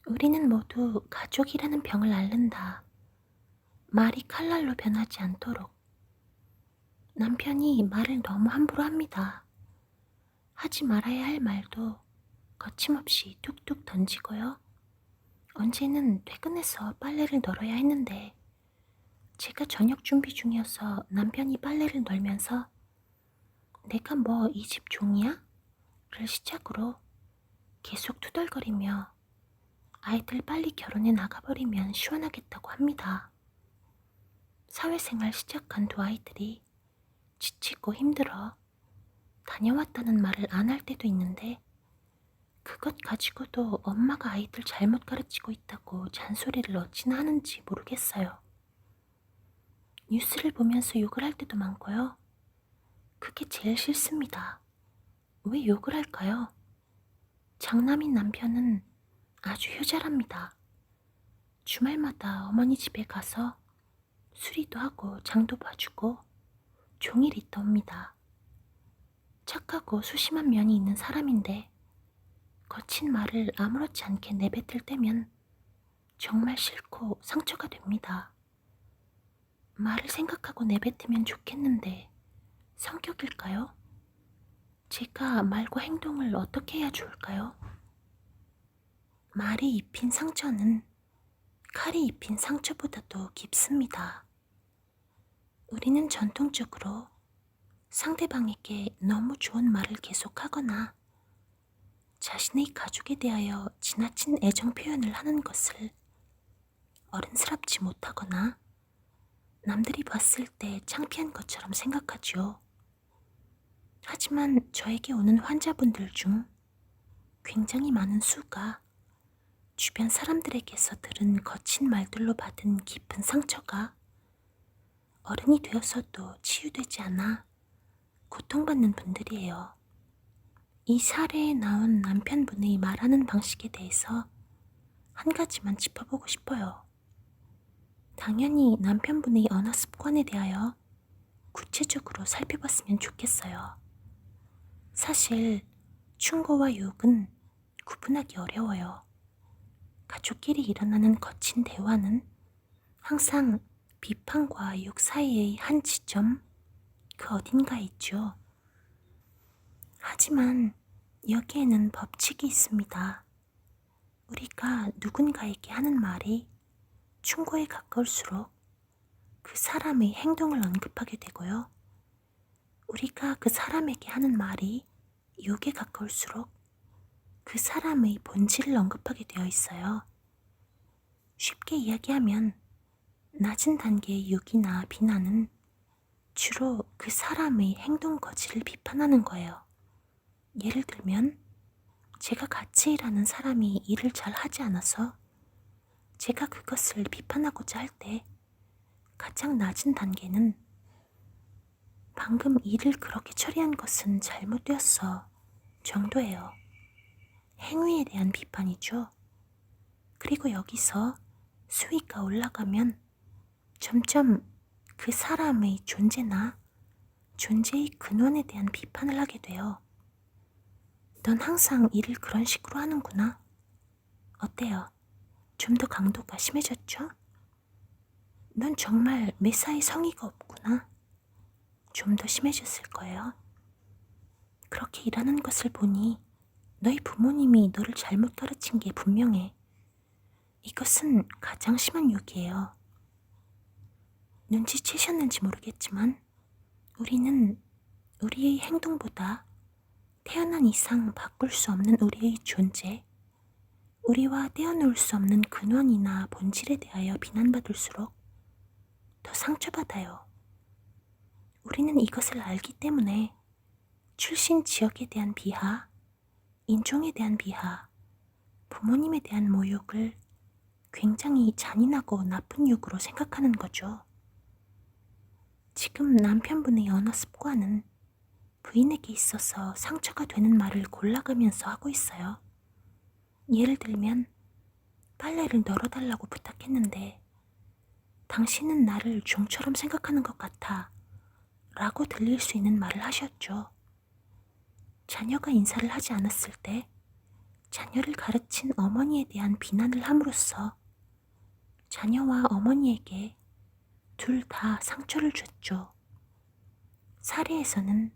우리는 모두 가족이라는 병을 앓는다. 말이 칼날로 변하지 않도록. 남편이 말을 너무 함부로 합니다. 하지 말아야 할 말도 거침없이 툭툭 던지고요. 언제는 퇴근해서 빨래를 널어야 했는데 제가 저녁 준비 중이어서 남편이 빨래를 널면서 내가 뭐 이 집 종이야? 를 시작으로 계속 투덜거리며 아이들 빨리 결혼해 나가버리면 시원하겠다고 합니다. 사회생활 시작한 두 아이들이 지치고 힘들어 다녀왔다는 말을 안 할 때도 있는데 그것 가지고도 엄마가 아이들 잘못 가르치고 있다고 잔소리를 어찌나 하는지 모르겠어요. 뉴스를 보면서 욕을 할 때도 많고요. 그게 제일 싫습니다. 왜 욕을 할까요? 장남인 남편은 아주 효자랍니다. 주말마다 어머니 집에 가서 수리도 하고 장도 봐주고 종일 있다 옵니다. 착하고 소심한 면이 있는 사람인데 거친 말을 아무렇지 않게 내뱉을 때면 정말 싫고 상처가 됩니다. 말을 생각하고 내뱉으면 좋겠는데 성격일까요? 제가 말과 행동을 어떻게 해야 좋을까요? 말이 입힌 상처는 칼이 입힌 상처보다도 깊습니다. 우리는 전통적으로 상대방에게 너무 좋은 말을 계속하거나 자신의 가족에 대하여 지나친 애정 표현을 하는 것을 어른스럽지 못하거나 남들이 봤을 때 창피한 것처럼 생각하죠. 하지만 저에게 오는 환자분들 중 굉장히 많은 수가 주변 사람들에게서 들은 거친 말들로 받은 깊은 상처가 어른이 되어서도 치유되지 않아 고통받는 분들이에요. 이 사례에 나온 남편분의 말하는 방식에 대해서 한 가지만 짚어보고 싶어요. 당연히 남편분의 언어 습관에 대하여 구체적으로 살펴봤으면 좋겠어요. 사실 충고와 욕은 구분하기 어려워요. 가족끼리 일어나는 거친 대화는 항상 비판과 욕 사이의 한 지점, 그 어딘가에 있죠. 하지만 여기에는 법칙이 있습니다. 우리가 누군가에게 하는 말이 충고에 가까울수록 그 사람의 행동을 언급하게 되고요. 우리가 그 사람에게 하는 말이 욕에 가까울수록 그 사람의 본질을 언급하게 되어 있어요. 쉽게 이야기하면 낮은 단계의 욕이나 비난은 주로 그 사람의 행동 거지를 비판하는 거예요. 예를 들면 제가 같이 일하는 사람이 일을 잘 하지 않아서 제가 그것을 비판하고자 할 때 가장 낮은 단계는 방금 일을 그렇게 처리한 것은 잘못되었어 정도예요. 행위에 대한 비판이죠. 그리고 여기서 수위가 올라가면 점점 그 사람의 존재나 존재의 근원에 대한 비판을 하게 돼요. 넌 항상 일을 그런 식으로 하는구나. 어때요? 좀 더 강도가 심해졌죠? 넌 정말 매사에 성의가 없구나. 좀 더 심해졌을 거예요. 그렇게 일하는 것을 보니 너희 부모님이 너를 잘못 가르친 게 분명해. 이것은 가장 심한 욕이에요. 눈치채셨는지 모르겠지만 우리는 우리의 행동보다 태어난 이상 바꿀 수 없는 우리의 존재, 우리와 떼어놓을 수 없는 근원이나 본질에 대하여 비난받을수록 더 상처받아요. 우리는 이것을 알기 때문에 출신 지역에 대한 비하, 인종에 대한 비하, 부모님에 대한 모욕을 굉장히 잔인하고 나쁜 욕으로 생각하는 거죠. 지금 남편분의 언어 습관은 부인에게 있어서 상처가 되는 말을 골라가면서 하고 있어요. 예를 들면 빨래를 널어달라고 부탁했는데 당신은 나를 종처럼 생각하는 것 같아 라고 들릴 수 있는 말을 하셨죠. 자녀가 인사를 하지 않았을 때 자녀를 가르친 어머니에 대한 비난을 함으로써 자녀와 어머니에게 둘 다 상처를 줬죠. 사례에서는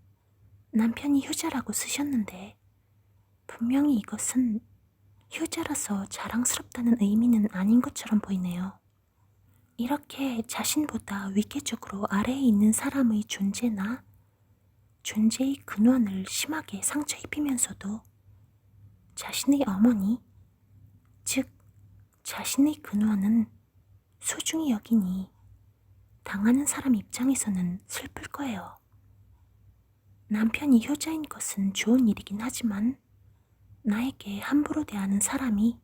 남편이 효자라고 쓰셨는데 분명히 이것은 효자라서 자랑스럽다는 의미는 아닌 것처럼 보이네요. 이렇게 자신보다 위계적으로 아래에 있는 사람의 존재나 존재의 근원을 심하게 상처 입히면서도 자신의 어머니, 즉 자신의 근원은 소중히 여기니 당하는 사람 입장에서는 슬플 거예요. 남편이 효자인 것은 좋은 일이긴 하지만 나에게 함부로 대하는 사람이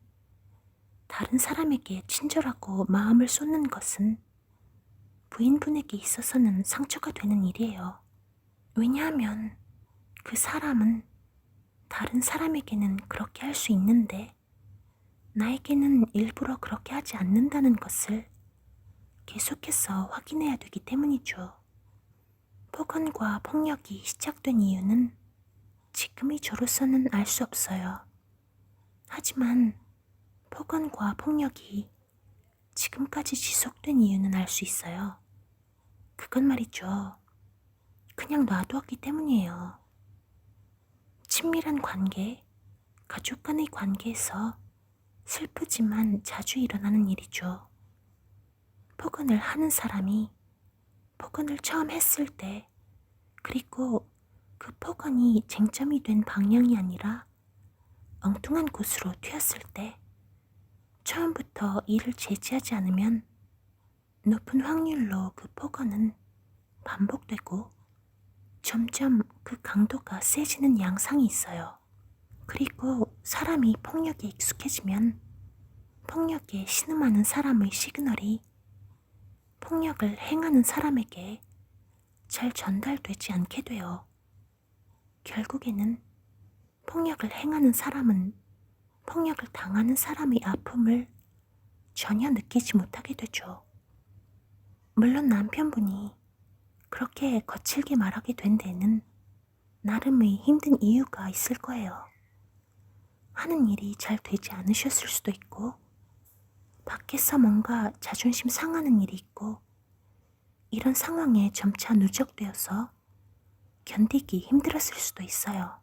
다른 사람에게 친절하고 마음을 쏟는 것은 부인분에게 있어서는 상처가 되는 일이에요. 왜냐하면 그 사람은 다른 사람에게는 그렇게 할 수 있는데 나에게는 일부러 그렇게 하지 않는다는 것을 계속해서 확인해야 되기 때문이죠. 폭언과 폭력이 시작된 이유는 지금의 저로서는 알 수 없어요. 하지만 폭언과 폭력이 지금까지 지속된 이유는 알 수 있어요. 그건 말이죠. 그냥 놔두었기 때문이에요. 친밀한 관계, 가족 간의 관계에서 슬프지만 자주 일어나는 일이죠. 폭언을 하는 사람이 폭언을 처음 했을 때, 그리고 그 폭언이 쟁점이 된 방향이 아니라 엉뚱한 곳으로 튀었을 때, 처음부터 이를 제지하지 않으면 높은 확률로 그 폭언은 반복되고 점점 그 강도가 세지는 양상이 있어요. 그리고 사람이 폭력에 익숙해지면 폭력에 신음하는 사람의 시그널이 폭력을 행하는 사람에게 잘 전달되지 않게 돼요. 결국에는 폭력을 행하는 사람은 폭력을 당하는 사람의 아픔을 전혀 느끼지 못하게 되죠. 물론 남편분이 그렇게 거칠게 말하게 된 데는 나름의 힘든 이유가 있을 거예요. 하는 일이 잘 되지 않으셨을 수도 있고, 밖에서 뭔가 자존심 상하는 일이 있고, 이런 상황에 점차 누적되어서 견디기 힘들었을 수도 있어요.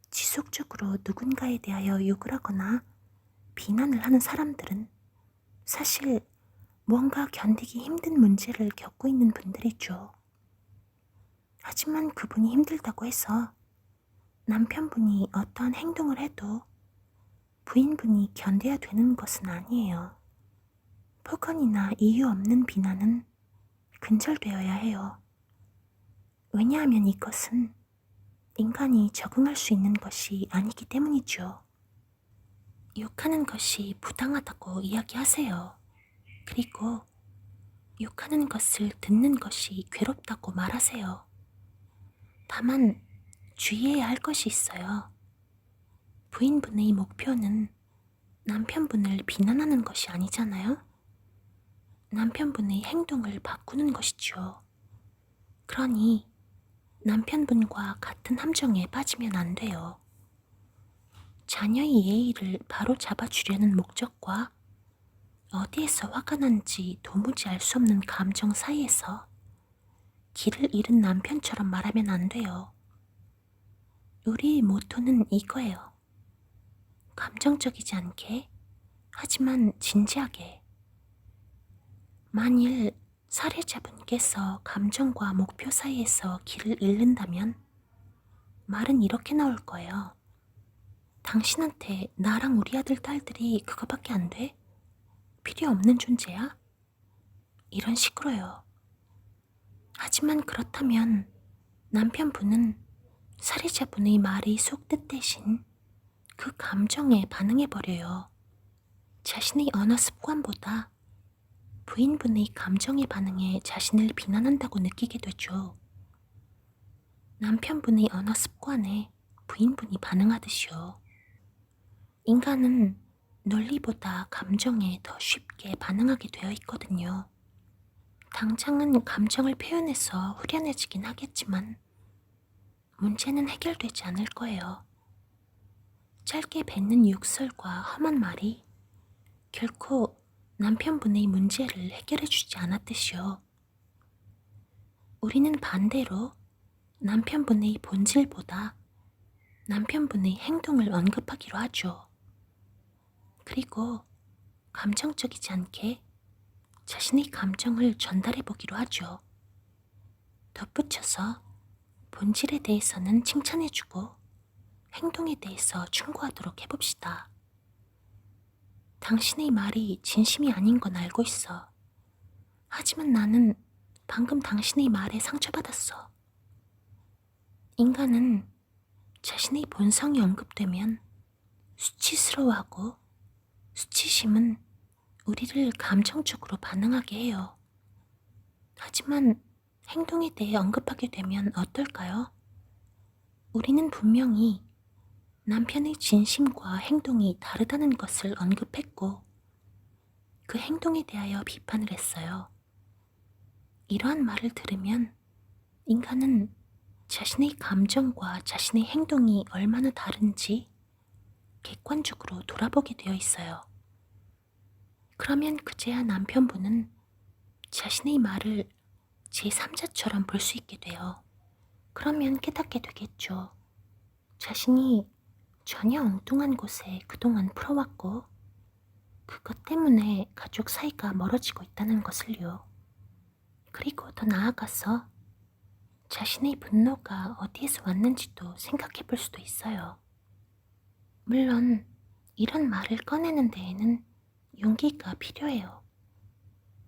지속적으로 누군가에 대하여 욕을 하거나 비난을 하는 사람들은 사실 뭔가 견디기 힘든 문제를 겪고 있는 분들이죠. 하지만 그분이 힘들다고 해서 남편분이 어떠한 행동을 해도 부인분이 견뎌야 되는 것은 아니에요. 폭언이나 이유 없는 비난은 근절되어야 해요. 왜냐하면 이것은 인간이 적응할 수 있는 것이 아니기 때문이죠. 욕하는 것이 부당하다고 이야기하세요. 그리고 욕하는 것을 듣는 것이 괴롭다고 말하세요. 다만 주의해야 할 것이 있어요. 부인분의 목표는 남편분을 비난하는 것이 아니잖아요? 남편분의 행동을 바꾸는 것이죠. 그러니 남편분과 같은 함정에 빠지면 안 돼요. 자녀의 예의를 바로 잡아주려는 목적과 어디에서 화가 난지 도무지 알 수 없는 감정 사이에서 길을 잃은 남편처럼 말하면 안 돼요. 우리의 모토는 이거예요. 감정적이지 않게, 하지만 진지하게. 만일 살해자분께서 감정과 목표 사이에서 길을 잃는다면 말은 이렇게 나올 거예요. 당신한테 나랑 우리 아들 딸들이 그거밖에 안 돼? 필요 없는 존재야? 이런 식으로요. 하지만 그렇다면 남편분은 살해자분의 말이 속뜻 대신 그 감정에 반응해버려요. 자신의 언어 습관보다 부인분의 감정의 반응에 자신을 비난한다고 느끼게 되죠. 남편분의 언어 습관에 부인분이 반응하듯이요. 인간은 논리보다 감정에 더 쉽게 반응하게 되어 있거든요. 당장은 감정을 표현해서 후련해지긴 하겠지만 문제는 해결되지 않을 거예요. 짧게 뱉는 욕설과 험한 말이 결코 남편분의 문제를 해결해주지 않았듯이요. 우리는 반대로 남편분의 본질보다 남편분의 행동을 언급하기로 하죠. 그리고 감정적이지 않게 자신의 감정을 전달해 보기로 하죠. 덧붙여서 본질에 대해서는 칭찬해주고 행동에 대해서 충고하도록 해봅시다. 당신의 말이 진심이 아닌 건 알고 있어. 하지만 나는 방금 당신의 말에 상처받았어. 인간은 자신의 본성이 언급되면 수치스러워하고 수치심은 우리를 감정적으로 반응하게 해요. 하지만 행동에 대해 언급하게 되면 어떨까요? 우리는 분명히 남편의 진심과 행동이 다르다는 것을 언급했고 그 행동에 대하여 비판을 했어요. 이러한 말을 들으면 인간은 자신의 감정과 자신의 행동이 얼마나 다른지 객관적으로 돌아보게 되어 있어요. 그러면 그제야 남편분은 자신의 말을 제3자처럼 볼 수 있게 돼요. 그러면 깨닫게 되겠죠. 자신이 전혀 엉뚱한 곳에 그동안 풀어왔고 그것 때문에 가족 사이가 멀어지고 있다는 것을요. 그리고 더 나아가서 자신의 분노가 어디에서 왔는지도 생각해 볼 수도 있어요. 물론 이런 말을 꺼내는 데에는 용기가 필요해요.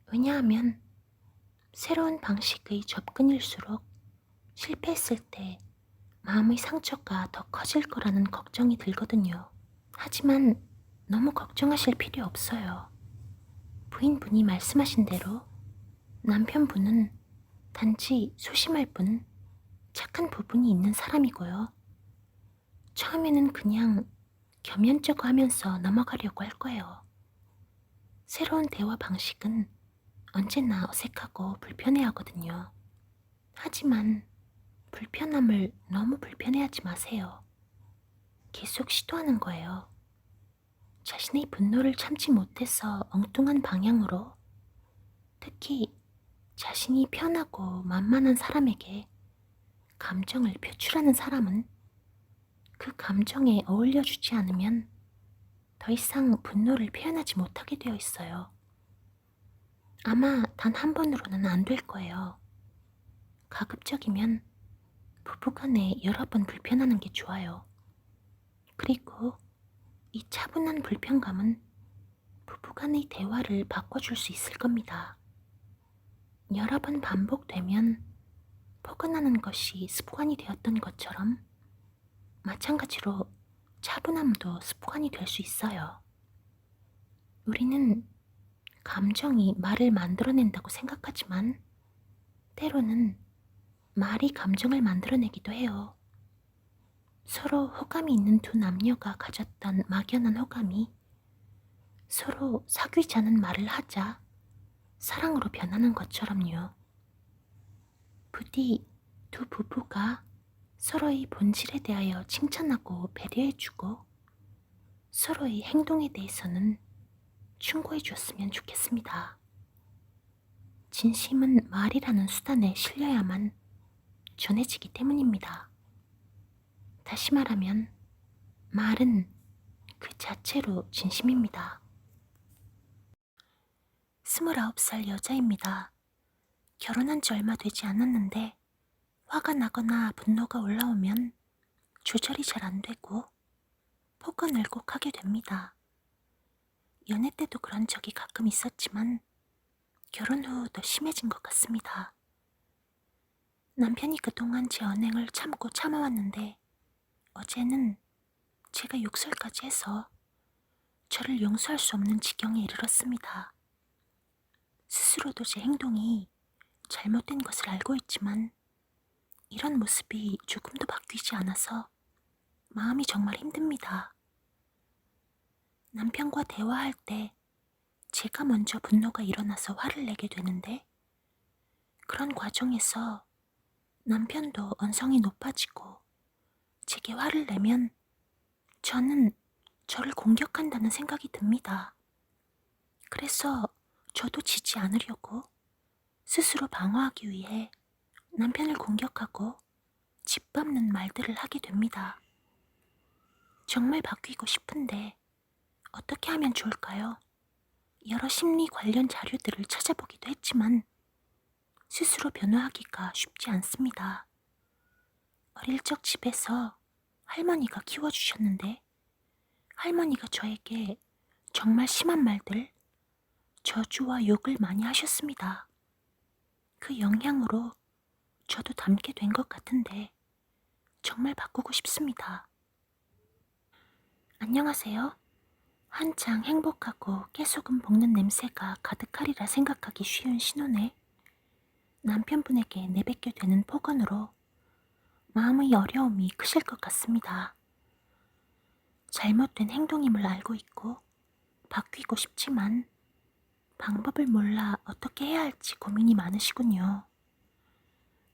왜냐하면 새로운 방식의 접근일수록 실패했을 때 마음의 상처가 더 커질 거라는 걱정이 들거든요. 하지만 너무 걱정하실 필요 없어요. 부인분이 말씀하신 대로 남편분은 단지 소심할 뿐 착한 부분이 있는 사람이고요. 처음에는 그냥 겸연쩍어 하면서 넘어가려고 할 거예요. 새로운 대화 방식은 언제나 어색하고 불편해하거든요. 하지만 불편함을 너무 불편해하지 마세요. 계속 시도하는 거예요. 자신의 분노를 참지 못해서 엉뚱한 방향으로, 특히 자신이 편하고 만만한 사람에게 감정을 표출하는 사람은 그 감정에 어울려주지 않으면 더 이상 분노를 표현하지 못하게 되어 있어요. 아마 단 한 번으로는 안 될 거예요. 가급적이면 부부간에 여러 번 불편하는 게 좋아요. 그리고 이 차분한 불편감은 부부간의 대화를 바꿔줄 수 있을 겁니다. 여러 번 반복되면 포근하는 것이 습관이 되었던 것처럼 마찬가지로 차분함도 습관이 될 수 있어요. 우리는 감정이 말을 만들어낸다고 생각하지만 때로는 말이 감정을 만들어내기도 해요. 서로 호감이 있는 두 남녀가 가졌던 막연한 호감이 서로 사귀자는 말을 하자 사랑으로 변하는 것처럼요. 부디 두 부부가 서로의 본질에 대하여 칭찬하고 배려해주고 서로의 행동에 대해서는 충고해 주었으면 좋겠습니다. 진심은 말이라는 수단에 실려야만 전해지기 때문입니다. 다시 말하면 말은 그 자체로 진심입니다. 29살 여자입니다. 결혼한 지 얼마 되지 않았는데 화가 나거나 분노가 올라오면 조절이 잘 안 되고 폭언을 꼭 하게 됩니다. 연애 때도 그런 적이 가끔 있었지만 결혼 후 더 심해진 것 같습니다. 남편이 그동안 제 언행을 참고 참아왔는데 어제는 제가 욕설까지 해서 저를 용서할 수 없는 지경에 이르렀습니다. 스스로도 제 행동이 잘못된 것을 알고 있지만 이런 모습이 조금도 바뀌지 않아서 마음이 정말 힘듭니다. 남편과 대화할 때 제가 먼저 분노가 일어나서 화를 내게 되는데 그런 과정에서 남편도 언성이 높아지고 제게 화를 내면 저는 저를 공격한다는 생각이 듭니다. 그래서 저도 지지 않으려고 스스로 방어하기 위해 남편을 공격하고 짓밟는 말들을 하게 됩니다. 정말 바뀌고 싶은데 어떻게 하면 좋을까요? 여러 심리 관련 자료들을 찾아보기도 했지만 스스로 변화하기가 쉽지 않습니다. 어릴 적 집에서 할머니가 키워주셨는데 할머니가 저에게 정말 심한 말들, 저주와 욕을 많이 하셨습니다. 그 영향으로 저도 닮게 된 것 같은데 정말 바꾸고 싶습니다. 안녕하세요. 한창 행복하고 깨소금 볶는 냄새가 가득하리라 생각하기 쉬운 신혼에 남편분에게 내뱉게 되는 폭언으로 마음의 어려움이 크실 것 같습니다. 잘못된 행동임을 알고 있고 바뀌고 싶지만 방법을 몰라 어떻게 해야 할지 고민이 많으시군요.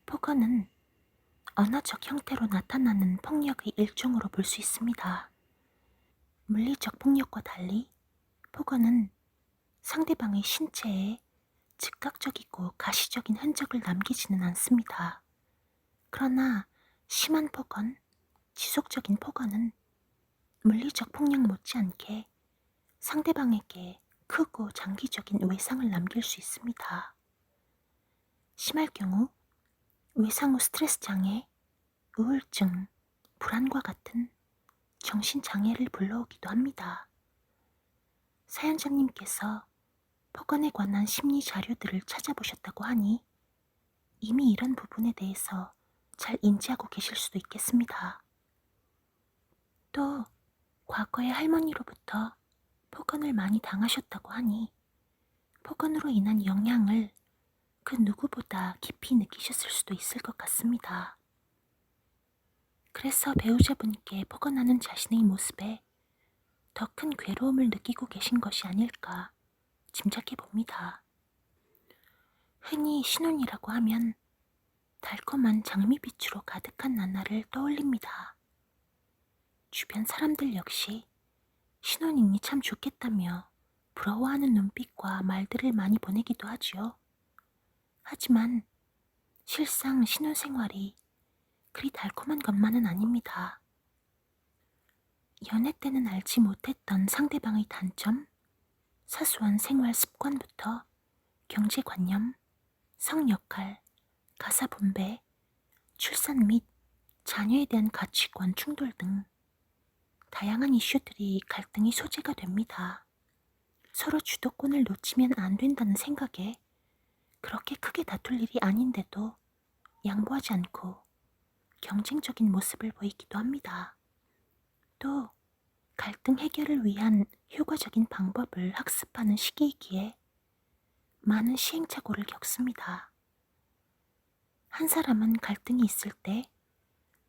폭언은 언어적 형태로 나타나는 폭력의 일종으로 볼 수 있습니다. 물리적 폭력과 달리 폭언은 상대방의 신체에 즉각적이고 가시적인 흔적을 남기지는 않습니다. 그러나 심한 폭언, 지속적인 폭언은 물리적 폭력 못지않게 상대방에게 크고 장기적인 외상을 남길 수 있습니다. 심할 경우 외상 후 스트레스 장애, 우울증, 불안과 같은 정신장애를 불러오기도 합니다. 사연자님께서 폭언에 관한 심리 자료들을 찾아보셨다고 하니 이미 이런 부분에 대해서 잘 인지하고 계실 수도 있겠습니다. 또 과거의 할머니로부터 폭언을 많이 당하셨다고 하니 폭언으로 인한 영향을 그 누구보다 깊이 느끼셨을 수도 있을 것 같습니다. 그래서 배우자분께 폭언하는 자신의 모습에 더 큰 괴로움을 느끼고 계신 것이 아닐까 짐작해 봅니다. 흔히 신혼이라고 하면 달콤한 장미빛으로 가득한 나날을 떠올립니다. 주변 사람들 역시 신혼이니 참 좋겠다며 부러워하는 눈빛과 말들을 많이 보내기도 하지요. 하지만 실상 신혼생활이 그리 달콤한 것만은 아닙니다. 연애 때는 알지 못했던 상대방의 단점, 사소한 생활 습관부터 경제관념, 성역할, 가사 분배, 출산 및 자녀에 대한 가치관 충돌 등 다양한 이슈들이 갈등의 소재가 됩니다. 서로 주도권을 놓치면 안 된다는 생각에 그렇게 크게 다툴 일이 아닌데도 양보하지 않고 경쟁적인 모습을 보이기도 합니다. 또 갈등 해결을 위한 효과적인 방법을 학습하는 시기이기에 많은 시행착오를 겪습니다. 한 사람은 갈등이 있을 때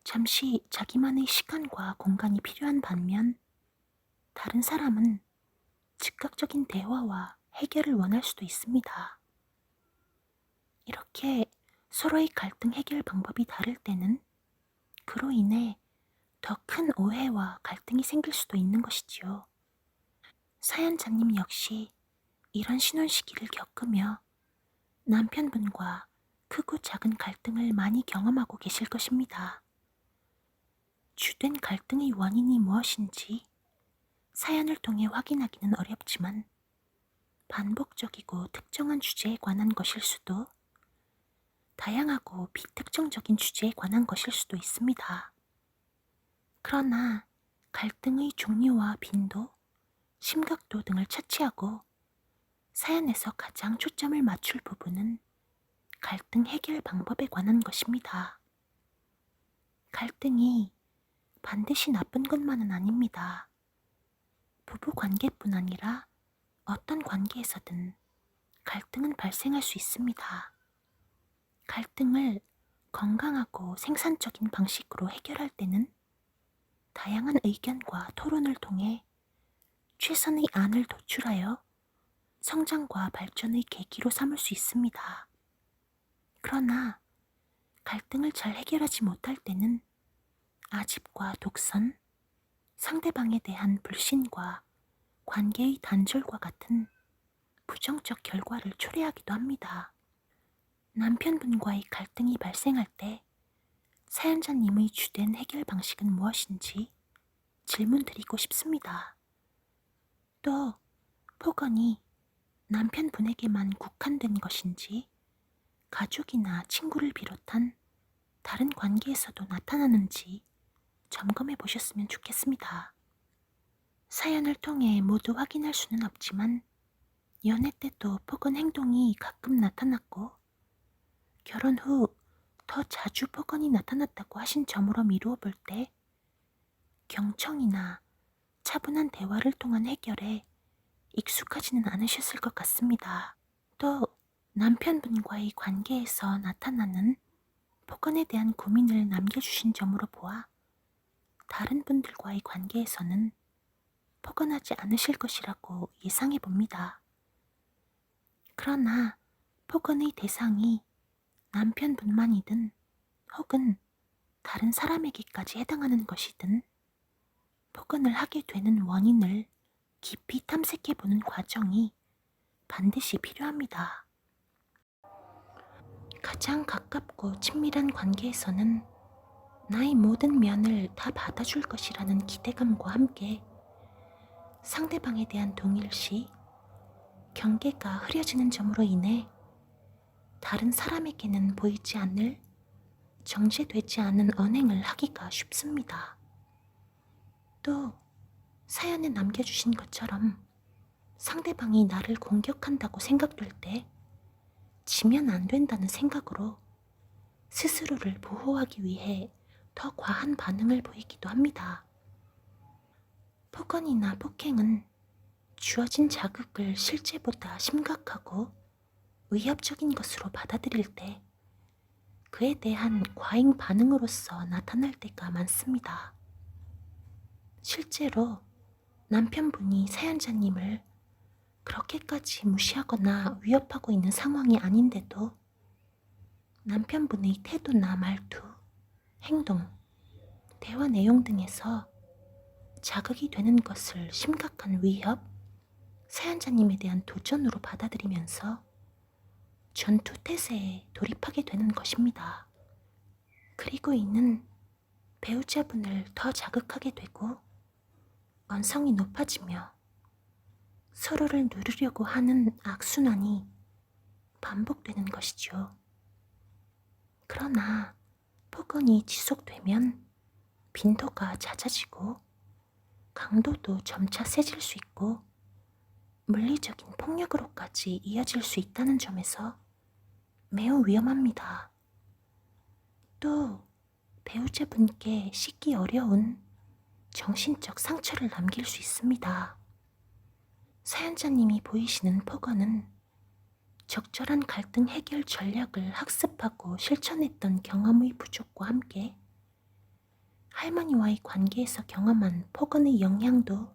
잠시 자기만의 시간과 공간이 필요한 반면 다른 사람은 즉각적인 대화와 해결을 원할 수도 있습니다. 이렇게 서로의 갈등 해결 방법이 다를 때는 그로 인해 더 큰 오해와 갈등이 생길 수도 있는 것이지요. 사연자님 역시 이런 신혼 시기를 겪으며 남편분과 크고 작은 갈등을 많이 경험하고 계실 것입니다. 주된 갈등의 원인이 무엇인지 사연을 통해 확인하기는 어렵지만 반복적이고 특정한 주제에 관한 것일 수도 다양하고 비특정적인 주제에 관한 것일 수도 있습니다. 그러나 갈등의 종류와 빈도, 심각도 등을 차치하고 사연에서 가장 초점을 맞출 부분은 갈등 해결 방법에 관한 것입니다. 갈등이 반드시 나쁜 것만은 아닙니다. 부부 관계뿐 아니라 어떤 관계에서든 갈등은 발생할 수 있습니다. 갈등을 건강하고 생산적인 방식으로 해결할 때는 다양한 의견과 토론을 통해 최선의 안을 도출하여 성장과 발전의 계기로 삼을 수 있습니다. 그러나 갈등을 잘 해결하지 못할 때는 아집과 독선, 상대방에 대한 불신과 관계의 단절과 같은 부정적 결과를 초래하기도 합니다. 남편분과의 갈등이 발생할 때 사연자님의 주된 해결 방식은 무엇인지 질문 드리고 싶습니다. 또 폭언이 남편분에게만 국한된 것인지 가족이나 친구를 비롯한 다른 관계에서도 나타나는지 점검해 보셨으면 좋겠습니다. 사연을 통해 모두 확인할 수는 없지만 연애 때도 폭언 행동이 가끔 나타났고 결혼 후 더 자주 폭언이 나타났다고 하신 점으로 미루어 볼 때 경청이나 차분한 대화를 통한 해결에 익숙하지는 않으셨을 것 같습니다. 또 남편분과의 관계에서 나타나는 폭언에 대한 고민을 남겨주신 점으로 보아 다른 분들과의 관계에서는 폭언하지 않으실 것이라고 예상해 봅니다. 그러나 폭언의 대상이 남편분만이든 혹은 다른 사람에게까지 해당하는 것이든 폭언을 하게 되는 원인을 깊이 탐색해 보는 과정이 반드시 필요합니다. 가장 가깝고 친밀한 관계에서는 나의 모든 면을 다 받아줄 것이라는 기대감과 함께 상대방에 대한 동일시, 경계가 흐려지는 점으로 인해 다른 사람에게는 보이지 않을 정제되지 않은 언행을 하기가 쉽습니다. 또 사연에 남겨주신 것처럼 상대방이 나를 공격한다고 생각될 때 지면 안 된다는 생각으로 스스로를 보호하기 위해 더 과한 반응을 보이기도 합니다. 폭언이나 폭행은 주어진 자극을 실제보다 심각하고 위협적인 것으로 받아들일 때 그에 대한 과잉 반응으로서 나타날 때가 많습니다. 실제로 남편분이 사연자님을 그렇게까지 무시하거나 위협하고 있는 상황이 아닌데도 남편분의 태도나 말투, 행동, 대화 내용 등에서 자극이 되는 것을 심각한 위협, 사연자님에 대한 도전으로 받아들이면서 전투 태세에 돌입하게 되는 것입니다. 그리고 이는 배우자분을 더 자극하게 되고 언성이 높아지며 서로를 누르려고 하는 악순환이 반복되는 것이죠. 그러나 폭언이 지속되면 빈도가 잦아지고 강도도 점차 세질 수 있고 물리적인 폭력으로까지 이어질 수 있다는 점에서 매우 위험합니다. 또 배우자분께 씻기 어려운 정신적 상처를 남길 수 있습니다. 사연자님이 보이시는 폭언은 적절한 갈등 해결 전략을 학습하고 실천했던 경험의 부족과 함께 할머니와의 관계에서 경험한 폭언의 영향도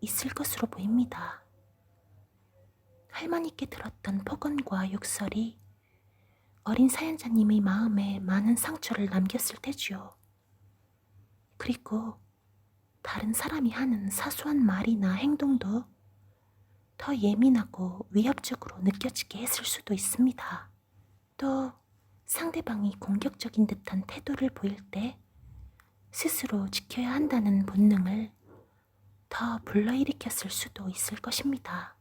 있을 것으로 보입니다. 할머니께 들었던 폭언과 욕설이 어린 사연자님의 마음에 많은 상처를 남겼을 테지요. 그리고 다른 사람이 하는 사소한 말이나 행동도 더 예민하고 위협적으로 느껴지게 했을 수도 있습니다. 또 상대방이 공격적인 듯한 태도를 보일 때 스스로 지켜야 한다는 본능을 더 불러일으켰을 수도 있을 것입니다.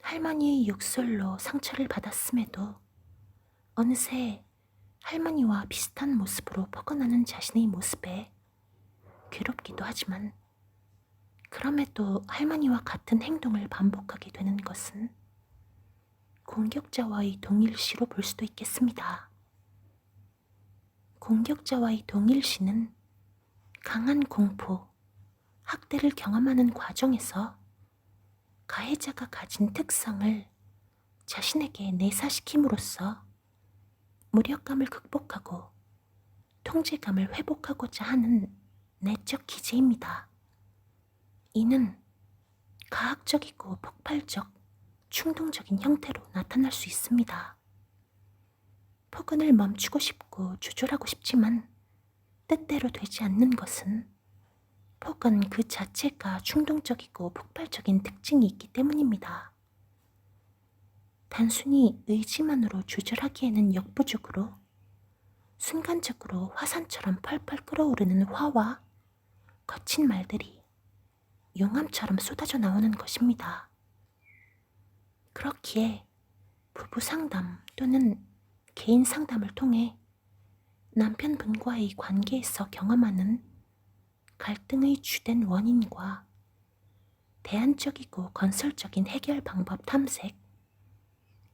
할머니의 욕설로 상처를 받았음에도 어느새 할머니와 비슷한 모습으로 폭언하는 자신의 모습에 괴롭기도 하지만 그럼에도 할머니와 같은 행동을 반복하게 되는 것은 공격자와의 동일시로 볼 수도 있겠습니다. 공격자와의 동일시는 강한 공포, 학대를 경험하는 과정에서 가해자가 가진 특성을 자신에게 내사시킴으로써 무력감을 극복하고 통제감을 회복하고자 하는 내적 기제입니다. 이는 가학적이고 폭발적, 충동적인 형태로 나타날 수 있습니다. 폭언을 멈추고 싶고 조절하고 싶지만 뜻대로 되지 않는 것은 폭언 그 자체가 충동적이고 폭발적인 특징이 있기 때문입니다. 단순히 의지만으로 조절하기에는 역부족으로 순간적으로 화산처럼 펄펄 끓어오르는 화와 거친 말들이 용암처럼 쏟아져 나오는 것입니다. 그렇기에 부부 상담 또는 개인 상담을 통해 남편분과의 관계에서 경험하는 갈등의 주된 원인과 대안적이고 건설적인 해결 방법 탐색,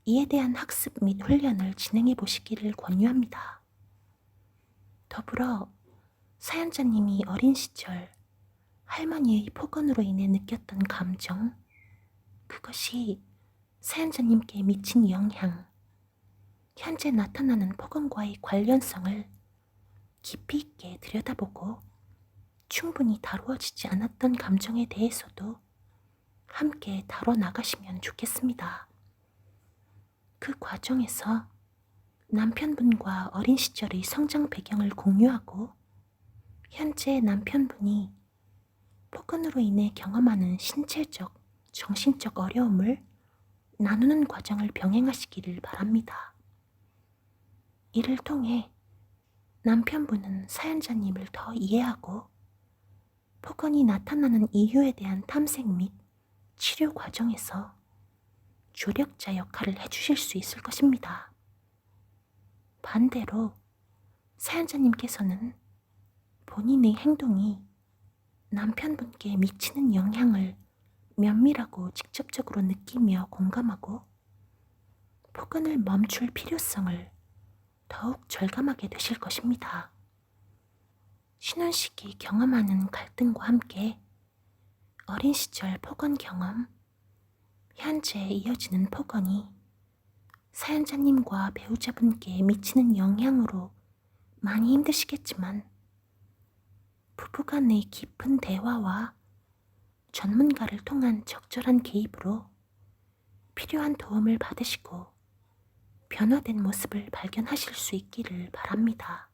이에 대한 학습 및 훈련을 진행해 보시기를 권유합니다. 더불어 사연자님이 어린 시절 할머니의 폭언으로 인해 느꼈던 감정, 그것이 사연자님께 미친 영향, 현재 나타나는 폭언과의 관련성을 깊이 있게 들여다보고 충분히 다루어지지 않았던 감정에 대해서도 함께 다뤄 나가시면 좋겠습니다. 그 과정에서 남편분과 어린 시절의 성장 배경을 공유하고 현재 남편분이 폭언으로 인해 경험하는 신체적, 정신적 어려움을 나누는 과정을 병행하시기를 바랍니다. 이를 통해 남편분은 사연자님을 더 이해하고 폭언이 나타나는 이유에 대한 탐색 및 치료 과정에서 조력자 역할을 해주실 수 있을 것입니다. 반대로 사연자님께서는 본인의 행동이 남편분께 미치는 영향을 면밀하고 직접적으로 느끼며 공감하고 폭언을 멈출 필요성을 더욱 절감하게 되실 것입니다. 신혼시기 경험하는 갈등과 함께 어린 시절 폭언 경험, 현재 이어지는 폭언이 사연자님과 배우자분께 미치는 영향으로 많이 힘드시겠지만 부부간의 깊은 대화와 전문가를 통한 적절한 개입으로 필요한 도움을 받으시고 변화된 모습을 발견하실 수 있기를 바랍니다.